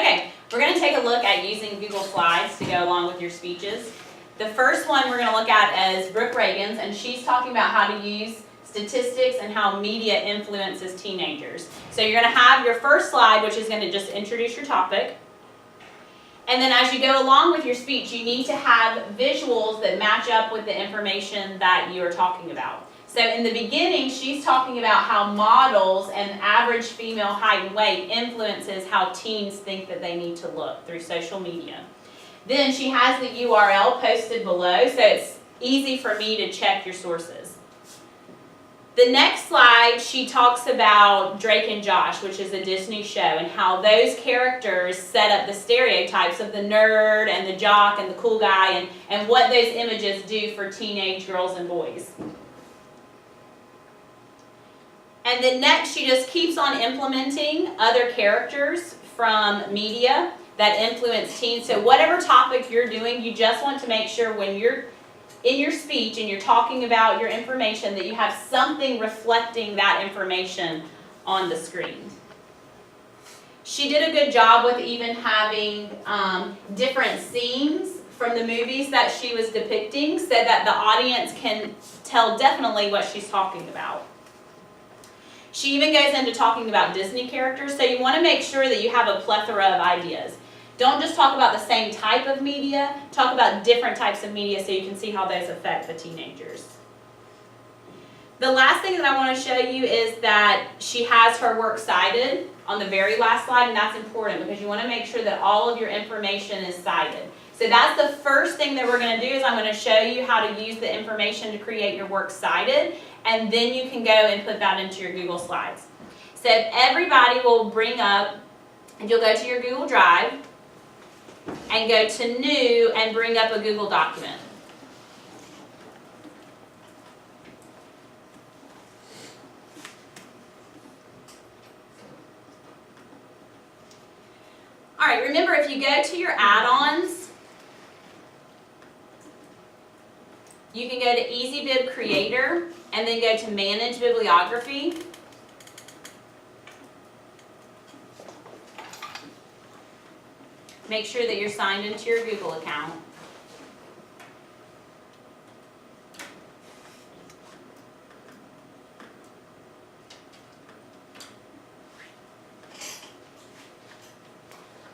Okay, we're going to take a look at using Google Slides to go along with your speeches. The first one we're going to look at is Brooke Reagan's, and she's talking about how to use statistics and how media influences teenagers. So you're going to have your first slide, which is going to just introduce your topic. And then as you go along with your speech, you need to have visuals that match up with the information that you are talking about. So in the beginning, she's talking about how models and average female height and weight influences how teens think that they need to look through social media. Then she has the URL posted below, so it's easy for me to check your sources. The next slide, she talks about Drake and Josh, which is a Disney show, and how those characters set up the stereotypes of the nerd and the jock and the cool guy, and what those images do for teenage girls and boys. And then next, she just keeps on implementing other characters from media that influence teens. So whatever topic you're doing, you just want to make sure when you're in your speech and you're talking about your information that you have something reflecting that information on the screen. She did a good job with even having different scenes from the movies that she was depicting so that the audience can tell definitely what she's talking about. She even goes into talking about Disney characters, so you want to make sure that you have a plethora of ideas. Don't just talk about the same type of media, talk about different types of media so you can see how those affect the teenagers. The last thing that I want to show you is that she has her works cited on the very last slide, and that's important because you want to make sure that all of your information is cited. So that's the first thing that we're going to do is I'm going to show you how to use the information to create your works cited, and then you can go and put that into your Google Slides. So if everybody will bring up, and you'll go to your Google Drive, and go to New and bring up a Google document. All right, remember if you go to your add-ons, you can go to EasyBib Creator and then go to Manage Bibliography. Make sure that you're signed into your Google account.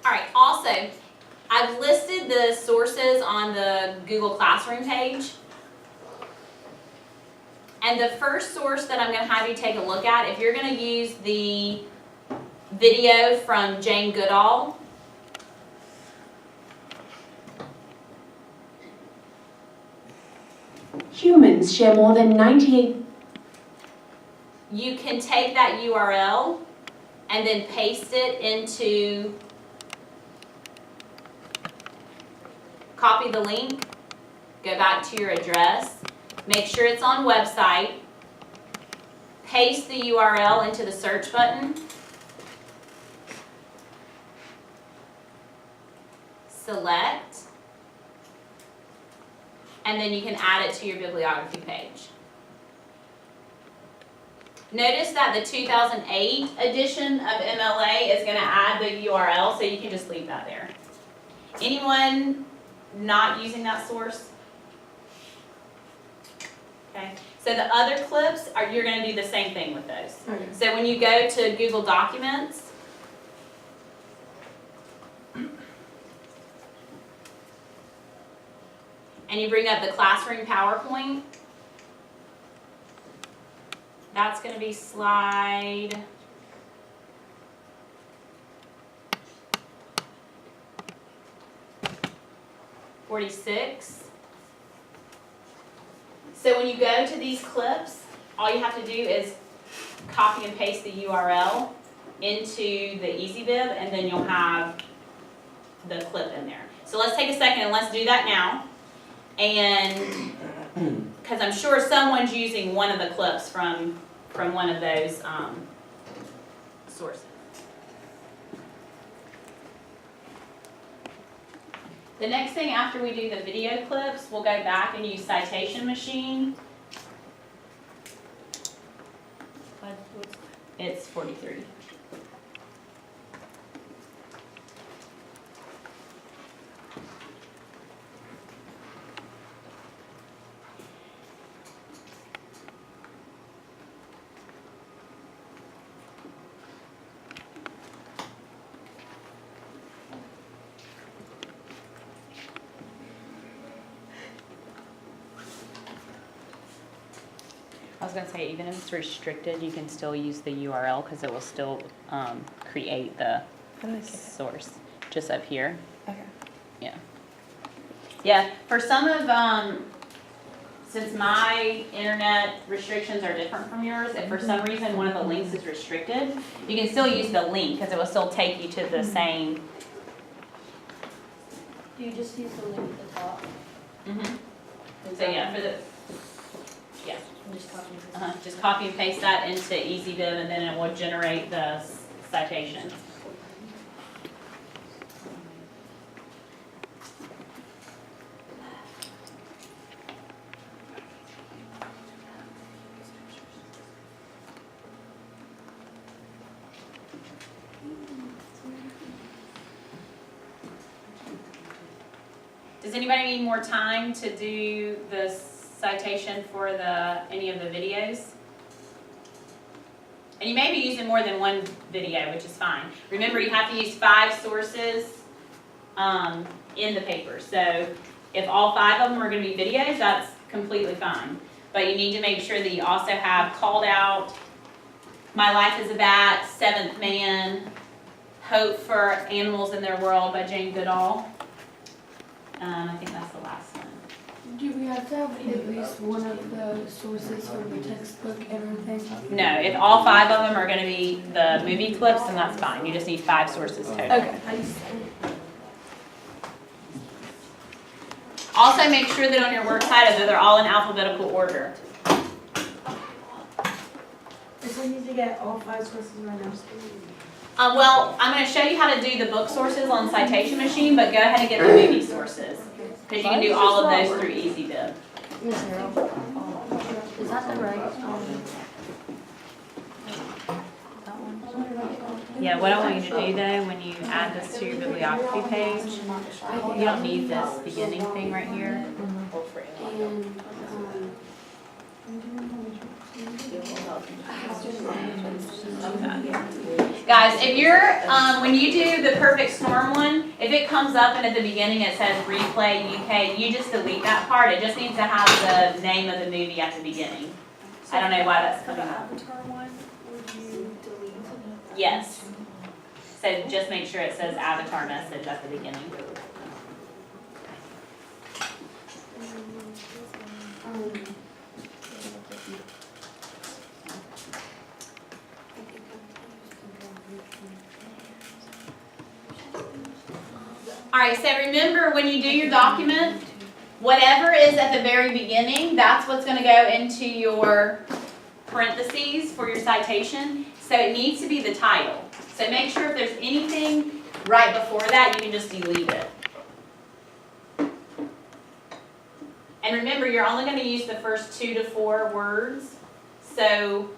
All right, also, I've listed the sources on the Google Classroom page. And the first source that I'm going to have you take a look at, if you're going to use the video from Jane Goodall, humans share more than 98. You can take that URL and then paste it into, copy the link, go back to your address, make sure it's on website, paste the URL into the search button, select, and then you can add it to your bibliography page. Notice that the 2008 edition of MLA is going to add the URL, so you can just leave that there. Anyone not using that source? Okay. So the other clips, you're going to do the same thing with those. Okay. So when you go to Google Documents, and you bring up the classroom PowerPoint, that's going to be slide 46. So when you go to these clips, all you have to do is copy and paste the URL into the EasyBib, and then you'll have the clip in there. So let's take a second and let's do that now. And because I'm sure someone's using one of the clips from one of those sources. The next thing after we do the video clips, we'll go back and use Citation Machine. It's 43. I was gonna say, even if it's restricted, you can still use the URL because it will still create the source just up here. Okay. Yeah. Yeah, for some of, since my internet restrictions are different from yours, if for some reason one of the links is restricted, you can still use the link because it will still take you to the same. Do you just use the link at the top? So yeah, for the, yeah. And just copy and paste? Just copy and paste that into EasyBib and then it will generate the citation. Does anybody need more time to do the citation for any of the videos? And you may be using more than one video, which is fine. Remember, you have to use 5 sources in the paper. So if all 5 of them are going to be videos, that's completely fine. But you need to make sure that you also have called out, My Life as a Bat, Seventh Man, Hope for Animals in Their World by Jane Goodall. I think that's the last one. Do we have to have at least one of the sources from the textbook and everything? No, if all 5 of them are going to be the movie clips, then that's fine. You just need 5 sources total. Okay. Also, make sure that on your works cited that they're all in alphabetical order. Does it need to get all 5 sources right now? Well, I'm going to show you how to do the book sources on Citation Machine, but go ahead and get the movie sources. Because you can do all of those through EasyBib. Miss Harold? Is that the right, that one? Yeah, what I want you to do though, when you add this to your bibliography page, you don't need this beginning thing right here. And, Guys, if you're, when you do the Perfect Storm one, if it comes up and at the beginning it says Replay UK, you just delete that part. It just needs to have the name of the movie at the beginning. I don't know why that's For the coming up. Avatar one, would you delete? Yes. So just make sure it says Avatar message at the beginning. All right, so remember when you do your document, whatever is at the very beginning, that's what's going to go into your parentheses for your citation. So it needs to be the title. So make sure if there's anything right before that, you can just delete it. And remember, you're only going to use the first 2 to 4 words. So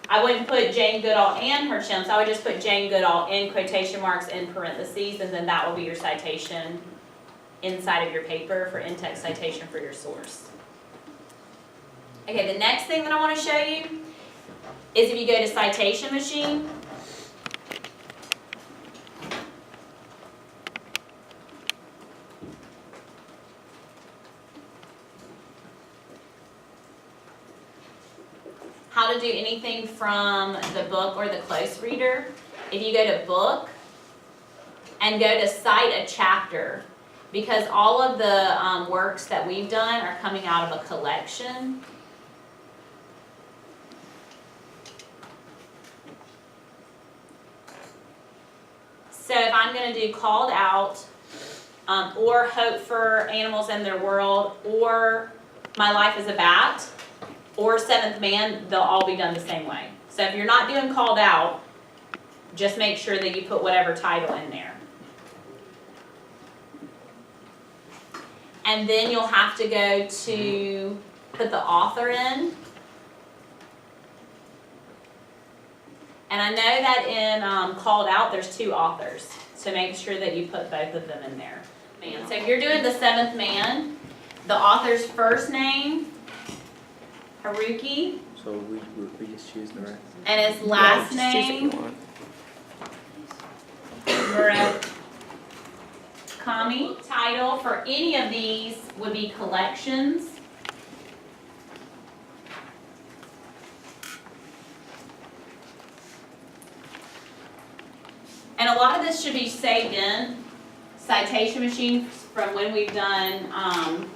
I wouldn't put Jane Goodall and her chimps. I would just put Jane Goodall in quotation marks in parentheses, and then that will be your citation inside of your paper for in-text citation for your source. Okay, the next thing that I want to show you is if you go to Citation Machine. How to do anything from the book or the close reader. If you go to book and go to cite a chapter, because all of the works that we've done are coming out of a collection. So if I'm going to do called out, or Hope for Animals in Their World, or My Life as a Bat, or Seventh Man, they'll all be done the same way. So if you're not doing called out, just make sure that you put whatever title in there. And then you'll have to go to put the author in. And I know that in called out, there's 2 authors. So make sure that you put both of them in there. So if you're doing the Seventh Man, the author's first name, Haruki, So we just choose the right. and his last Yeah, just choose name, what you want. Murakami. Title for any of these would be collections. this should be saved in citation machine from when we've done,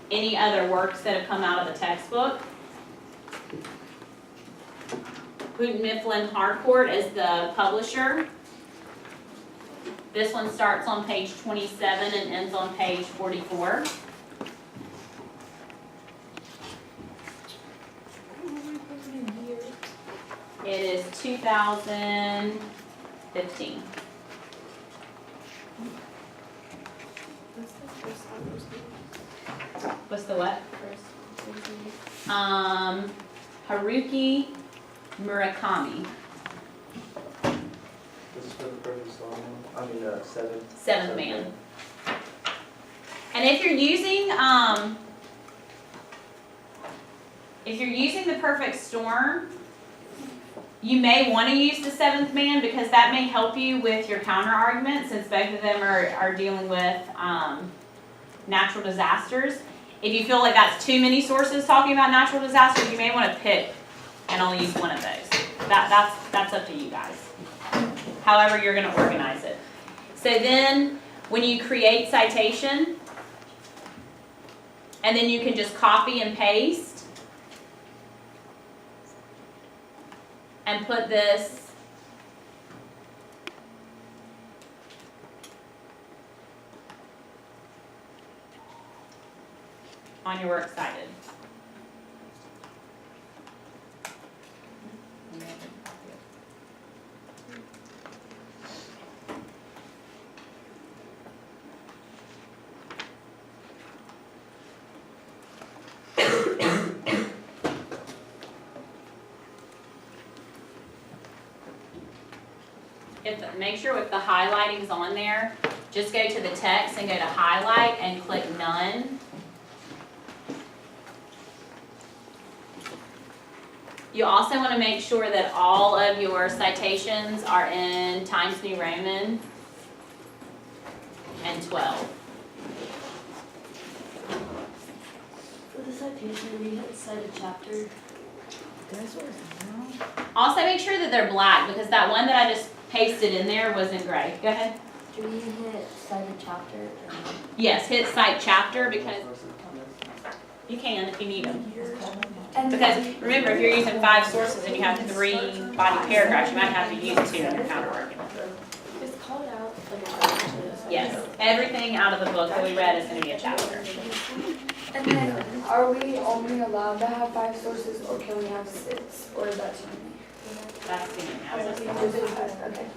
any other works that have come out of the textbook. Houghton Mifflin Harcourt is the publisher. This one starts on page 27 and ends on page 44. It is 2015. What's the what? Haruki Murakami, This is for the perfect storm. I mean, seventh. Seventh Man. And if you're using, the perfect storm, you may want to use the Seventh Man because that may help you with your counter argument, since both of them are dealing with natural disasters. If you feel like that's too many sources talking about natural disasters, you may want to pick and only use one of those. That's up to you guys. However you're going to organize it. So then, when you create citation, and then you can just copy and paste, and put this on your works cited. Make sure if the highlighting's on there, just go to the text and go to highlight and click none. You also want to make sure that all of your citations are in Times New Roman and 12. For the citation, we hit cite a chapter. Also make sure that they're black, because that one that I just pasted in there wasn't gray. Go ahead. Do we hit cite a chapter? Or no? Yes, hit cite chapter, because you can if you need them. And Because remember, if you're using 5 sources and you have 3 body paragraphs, you might have to use 2 in your counter argument. It's called out like a chapter. Yes, everything out of the book that we read is going to be a chapter. And then, are we only allowed to have 5 sources, or can we have 6, or is that too many? That's the Just analysis. 5, okay.